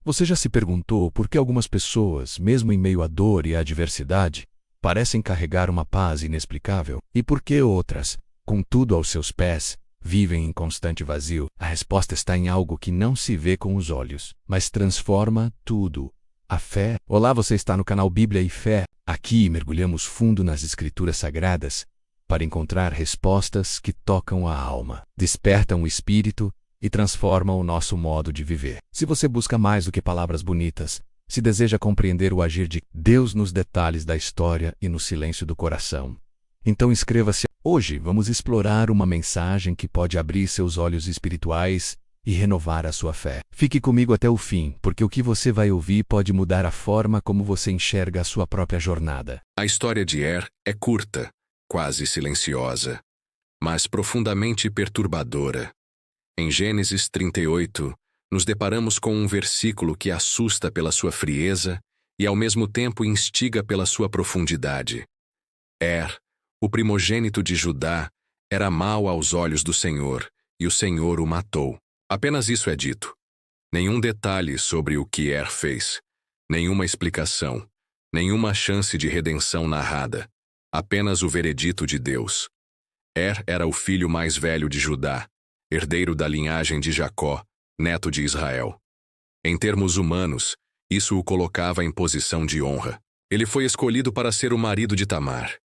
Você já se perguntou por que algumas pessoas, mesmo em meio à dor e à adversidade, parecem carregar uma paz inexplicável? E por que outras, com tudo aos seus pés, vivem em constante vazio? A resposta está em algo que não se vê com os olhos, mas transforma tudo: a fé. Olá, você está no canal Bíblia e Fé. Aqui mergulhamos fundo nas Escrituras Sagradas para encontrar respostas que tocam a alma, despertam o espírito e transformam o nosso modo de viver. Se você busca mais do que palavras bonitas, se deseja compreender o agir de Deus nos detalhes da história e no silêncio do coração, então inscreva-se. Hoje vamos explorar uma mensagem que pode abrir seus olhos espirituais e renovar a sua fé. Fique comigo até o fim, porque o que você vai ouvir pode mudar a forma como você enxerga a sua própria jornada. A história de Er é curta, quase silenciosa, mas profundamente perturbadora. Em Gênesis 38, nos deparamos com um versículo que assusta pela sua frieza e ao mesmo tempo instiga pela sua profundidade. Er, o primogênito de Judá, era mau aos olhos do Senhor, e o Senhor o matou. Apenas isso é dito. Nenhum detalhe sobre o que Er fez, nenhuma explicação, nenhuma chance de redenção narrada. Apenas o veredito de Deus. Er era o filho mais velho de Judá, herdeiro da linhagem de Jacó, neto de Israel. Em termos humanos, isso o colocava em posição de honra. Ele foi escolhido para ser o marido de Tamar.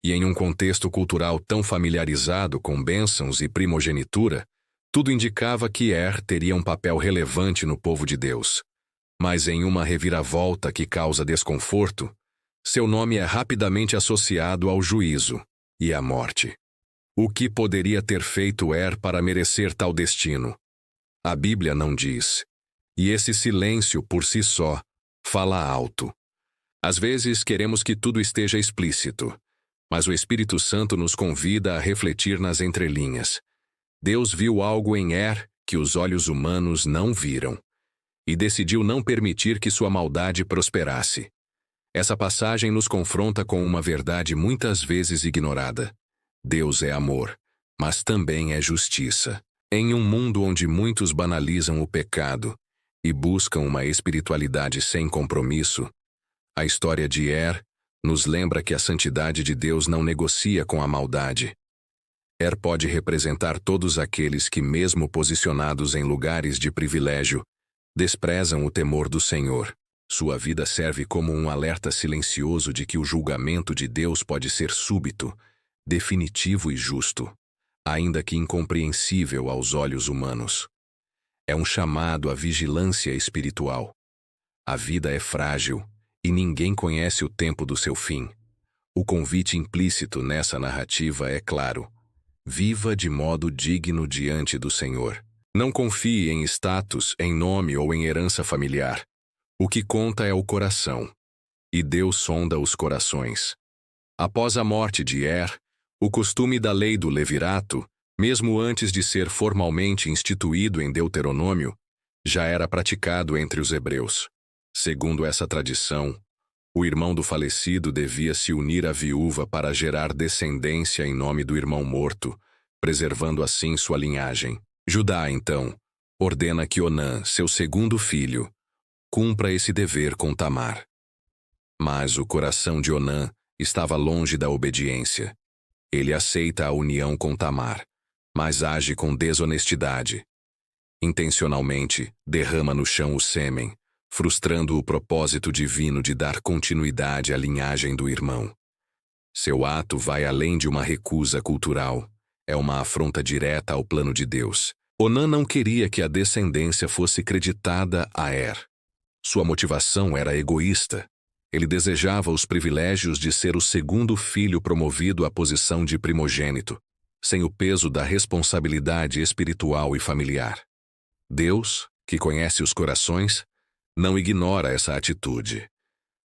E em um contexto cultural tão familiarizado com bênçãos e primogenitura, tudo indicava que Er teria um papel relevante no povo de Deus. Mas em uma reviravolta que causa desconforto, seu nome é rapidamente associado ao juízo e à morte. O que poderia ter feito Er para merecer tal destino? A Bíblia não diz. E esse silêncio, por si só, fala alto. Às vezes queremos que tudo esteja explícito, mas o Espírito Santo nos convida a refletir nas entrelinhas. Deus viu algo em Er que os olhos humanos não viram, e decidiu não permitir que sua maldade prosperasse. Essa passagem nos confronta com uma verdade muitas vezes ignorada. Deus é amor, mas também é justiça. Em um mundo onde muitos banalizam o pecado e buscam uma espiritualidade sem compromisso, a história de Er nos lembra que a santidade de Deus não negocia com a maldade. Er pode representar todos aqueles que, mesmo posicionados em lugares de privilégio, desprezam o temor do Senhor. Sua vida serve como um alerta silencioso de que o julgamento de Deus pode ser súbito, definitivo e justo, ainda que incompreensível aos olhos humanos. É um chamado à vigilância espiritual. A vida é frágil e ninguém conhece o tempo do seu fim. O convite implícito nessa narrativa é claro: viva de modo digno diante do Senhor. Não confie em status, em nome ou em herança familiar. O que conta é o coração. E Deus sonda os corações. Após a morte de Er, o costume da lei do levirato, mesmo antes de ser formalmente instituído em Deuteronômio, já era praticado entre os hebreus. Segundo essa tradição, o irmão do falecido devia se unir à viúva para gerar descendência em nome do irmão morto, preservando assim sua linhagem. Judá, então, ordena que Onã, seu segundo filho, cumpra esse dever com Tamar. Mas o coração de Onã estava longe da obediência. Ele aceita a união com Tamar, mas age com desonestidade. Intencionalmente, derrama no chão o sêmen, frustrando o propósito divino de dar continuidade à linhagem do irmão. Seu ato vai além de uma recusa cultural. É uma afronta direta ao plano de Deus. Onã não queria que a descendência fosse creditada a Er. Sua motivação era egoísta. Ele desejava os privilégios de ser o segundo filho promovido à posição de primogênito, sem o peso da responsabilidade espiritual e familiar. Deus, que conhece os corações, não ignora essa atitude.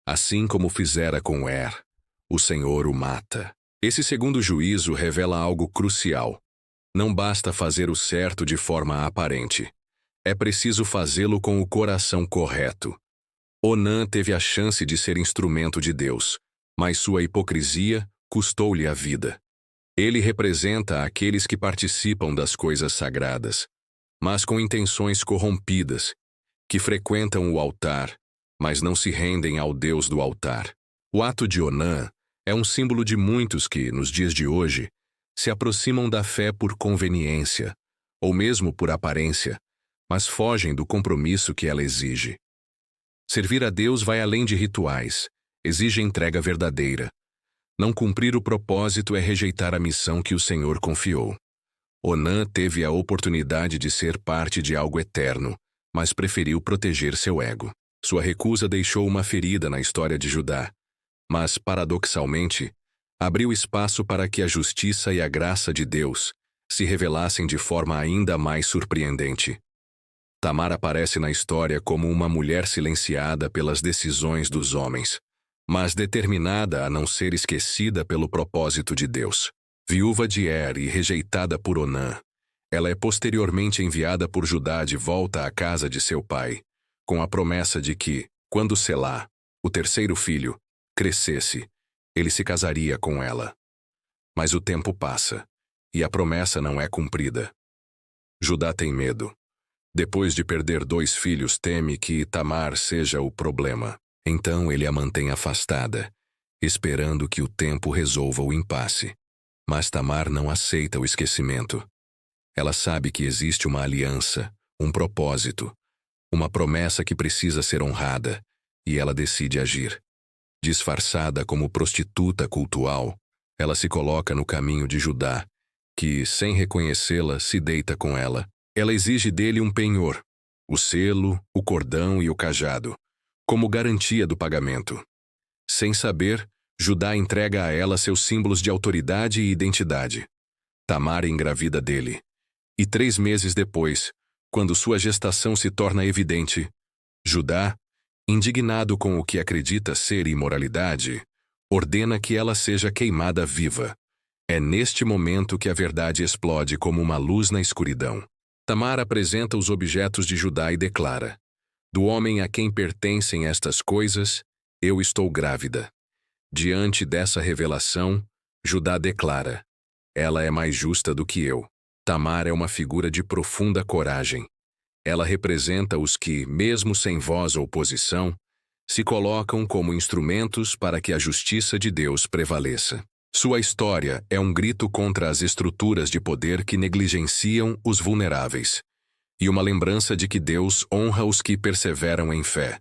Assim como fizera com Er, o Senhor o mata. Esse segundo juízo revela algo crucial. Não basta fazer o certo de forma aparente. É preciso fazê-lo com o coração correto. Onã teve a chance de ser instrumento de Deus, mas sua hipocrisia custou-lhe a vida. Ele representa aqueles que participam das coisas sagradas, mas com intenções corrompidas, que frequentam o altar, mas não se rendem ao Deus do altar. O ato de Onã é um símbolo de muitos que, nos dias de hoje, se aproximam da fé por conveniência, ou mesmo por aparência, mas fogem do compromisso que ela exige. Servir a Deus vai além de rituais, exige entrega verdadeira. Não cumprir o propósito é rejeitar a missão que o Senhor confiou. Onã teve a oportunidade de ser parte de algo eterno, mas preferiu proteger seu ego. Sua recusa deixou uma ferida na história de Judá, mas, paradoxalmente, abriu espaço para que a justiça e a graça de Deus se revelassem de forma ainda mais surpreendente. Tamar aparece na história como uma mulher silenciada pelas decisões dos homens, mas determinada a não ser esquecida pelo propósito de Deus. Viúva de Er e rejeitada por Onã, ela é posteriormente enviada por Judá de volta à casa de seu pai, com a promessa de que, quando Selá, o terceiro filho, crescesse, ele se casaria com ela. Mas o tempo passa, e a promessa não é cumprida. Judá tem medo. Depois de perder 2 filhos, teme que Tamar seja o problema. Então ele a mantém afastada, esperando que o tempo resolva o impasse. Mas Tamar não aceita o esquecimento. Ela sabe que existe uma aliança, um propósito, uma promessa que precisa ser honrada, e ela decide agir. Disfarçada como prostituta cultual, ela se coloca no caminho de Judá, que, sem reconhecê-la, se deita com ela. Ela exige dele um penhor, o selo, o cordão e o cajado, como garantia do pagamento. Sem saber, Judá entrega a ela seus símbolos de autoridade e identidade. Tamar engravida dele. E 3 meses depois, quando sua gestação se torna evidente, Judá, indignado com o que acredita ser imoralidade, ordena que ela seja queimada viva. É neste momento que a verdade explode como uma luz na escuridão. Tamar apresenta os objetos de Judá e declara: do homem a quem pertencem estas coisas, eu estou grávida. Diante dessa revelação, Judá declara: ela é mais justa do que eu. Tamar é uma figura de profunda coragem. Ela representa os que, mesmo sem voz ou posição, se colocam como instrumentos para que a justiça de Deus prevaleça. Sua história é um grito contra as estruturas de poder que negligenciam os vulneráveis, e uma lembrança de que Deus honra os que perseveram em fé.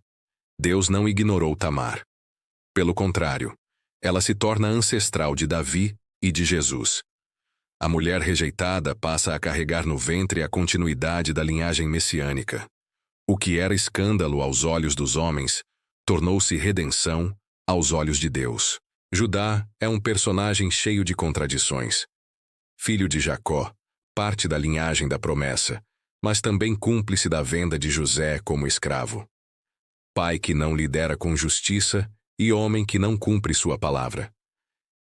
Deus não ignorou Tamar. Pelo contrário, ela se torna ancestral de Davi e de Jesus. A mulher rejeitada passa a carregar no ventre a continuidade da linhagem messiânica. O que era escândalo aos olhos dos homens, tornou-se redenção aos olhos de Deus. Judá é um personagem cheio de contradições. Filho de Jacó, parte da linhagem da promessa, mas também cúmplice da venda de José como escravo. Pai que não lidera com justiça e homem que não cumpre sua palavra.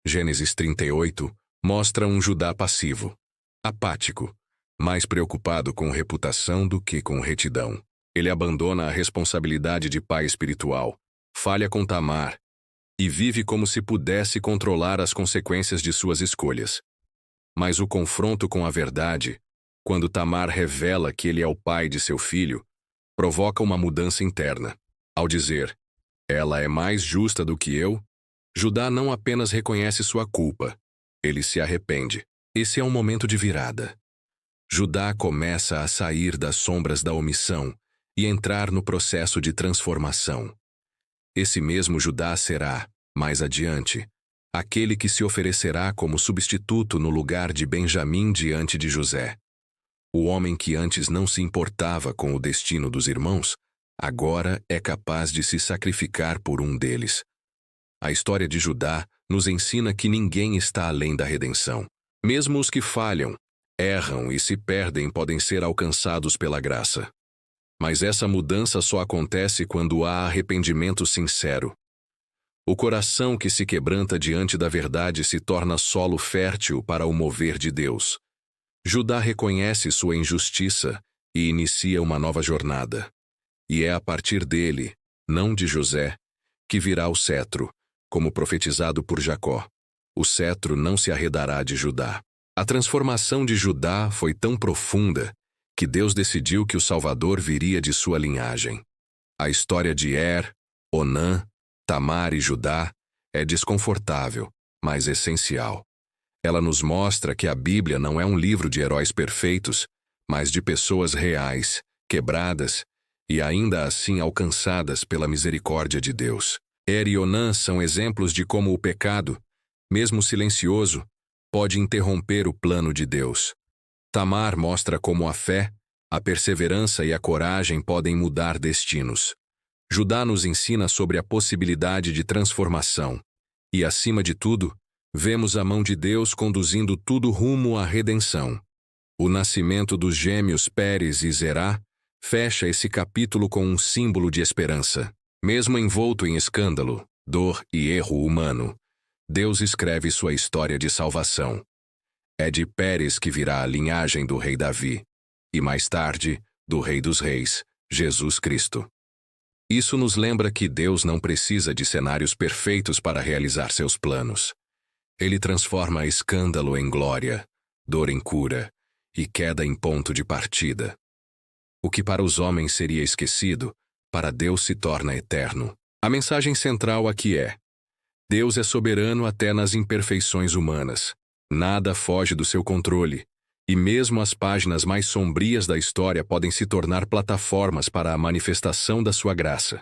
Gênesis 38 mostra um Judá passivo, apático, mais preocupado com reputação do que com retidão. Ele abandona a responsabilidade de pai espiritual, falha com Tamar, e vive como se pudesse controlar as consequências de suas escolhas. Mas o confronto com a verdade, quando Tamar revela que ele é o pai de seu filho, provoca uma mudança interna. Ao dizer, ela é mais justa do que eu, Judá não apenas reconhece sua culpa, ele se arrepende. Esse é um momento de virada. Judá começa a sair das sombras da omissão e entrar no processo de transformação. Esse mesmo Judá será, mais adiante, aquele que se oferecerá como substituto no lugar de Benjamim diante de José. O homem que antes não se importava com o destino dos irmãos, agora é capaz de se sacrificar por um deles. A história de Judá nos ensina que ninguém está além da redenção. Mesmo os que falham, erram e se perdem podem ser alcançados pela graça. Mas essa mudança só acontece quando há arrependimento sincero. O coração que se quebranta diante da verdade se torna solo fértil para o mover de Deus. Judá reconhece sua injustiça e inicia uma nova jornada. E é a partir dele, não de José, que virá o cetro, como profetizado por Jacó. O cetro não se arredará de Judá. A transformação de Judá foi tão profunda que Deus decidiu que o Salvador viria de sua linhagem. A história de Onã, Tamar e Judá é desconfortável, mas essencial. Ela nos mostra que a Bíblia não é um livro de heróis perfeitos, mas de pessoas reais, quebradas e ainda assim alcançadas pela misericórdia de Deus. E Onã são exemplos de como o pecado, mesmo silencioso, pode interromper o plano de Deus. Tamar mostra como a fé, a perseverança e a coragem podem mudar destinos. Judá nos ensina sobre a possibilidade de transformação. E, acima de tudo, vemos a mão de Deus conduzindo tudo rumo à redenção. O nascimento dos gêmeos Pérez e Zerá fecha esse capítulo com um símbolo de esperança. Mesmo envolto em escândalo, dor e erro humano, Deus escreve sua história de salvação. É de Pérez que virá a linhagem do rei Davi, e mais tarde, do Rei dos Reis, Jesus Cristo. Isso nos lembra que Deus não precisa de cenários perfeitos para realizar seus planos. Ele transforma escândalo em glória, dor em cura e queda em ponto de partida. O que para os homens seria esquecido, para Deus se torna eterno. A mensagem central aqui é: Deus é soberano até nas imperfeições humanas. Nada foge do seu controle, e mesmo as páginas mais sombrias da história podem se tornar plataformas para a manifestação da sua graça.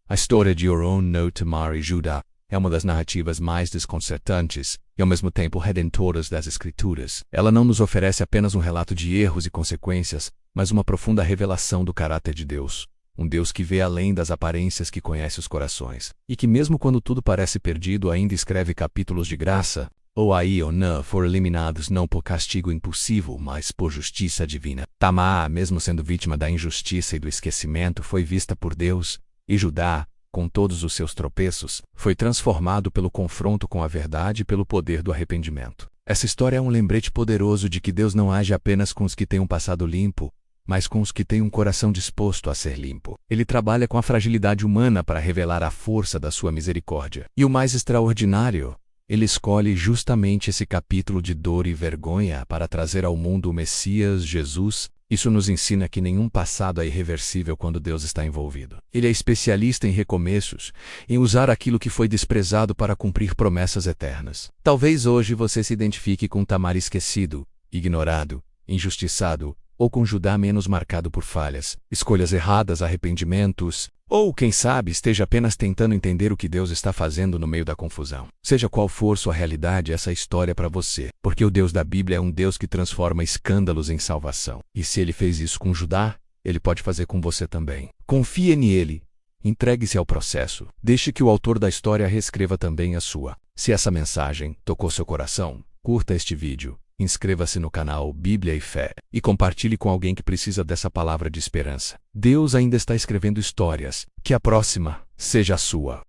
A história de Onã, Tamar e Judá é uma das narrativas mais desconcertantes e ao mesmo tempo redentoras das Escrituras. Ela não nos oferece apenas um relato de erros e consequências, mas uma profunda revelação do caráter de Deus. Um Deus que vê além das aparências, que conhece os corações, e que mesmo quando tudo parece perdido ainda escreve capítulos de graça. Onã foram eliminados não por castigo impulsivo, mas por justiça divina. Tamar, mesmo sendo vítima da injustiça e do esquecimento, foi vista por Deus, e Judá, com todos os seus tropeços, foi transformado pelo confronto com a verdade e pelo poder do arrependimento. Essa história é um lembrete poderoso de que Deus não age apenas com os que têm um passado limpo, mas com os que têm um coração disposto a ser limpo. Ele trabalha com a fragilidade humana para revelar a força da sua misericórdia. E o mais extraordinário, ele escolhe justamente esse capítulo de dor e vergonha para trazer ao mundo o Messias, Jesus. Isso nos ensina que nenhum passado é irreversível quando Deus está envolvido. Ele é especialista em recomeços, em usar aquilo que foi desprezado para cumprir promessas eternas. Talvez hoje você se identifique com Tamar esquecido, ignorado, injustiçado, ou com Judá menos marcado por falhas, escolhas erradas, arrependimentos, ou, quem sabe, esteja apenas tentando entender o que Deus está fazendo no meio da confusão. Seja qual for sua realidade, essa história é para você, porque o Deus da Bíblia é um Deus que transforma escândalos em salvação. E se ele fez isso com Judá, ele pode fazer com você também. Confie nele. Entregue-se ao processo. Deixe que o autor da história reescreva também a sua. Se essa mensagem tocou seu coração, curta este vídeo. Inscreva-se no canal Bíblia e Fé e compartilhe com alguém que precisa dessa palavra de esperança. Deus ainda está escrevendo histórias. Que a próxima seja a sua.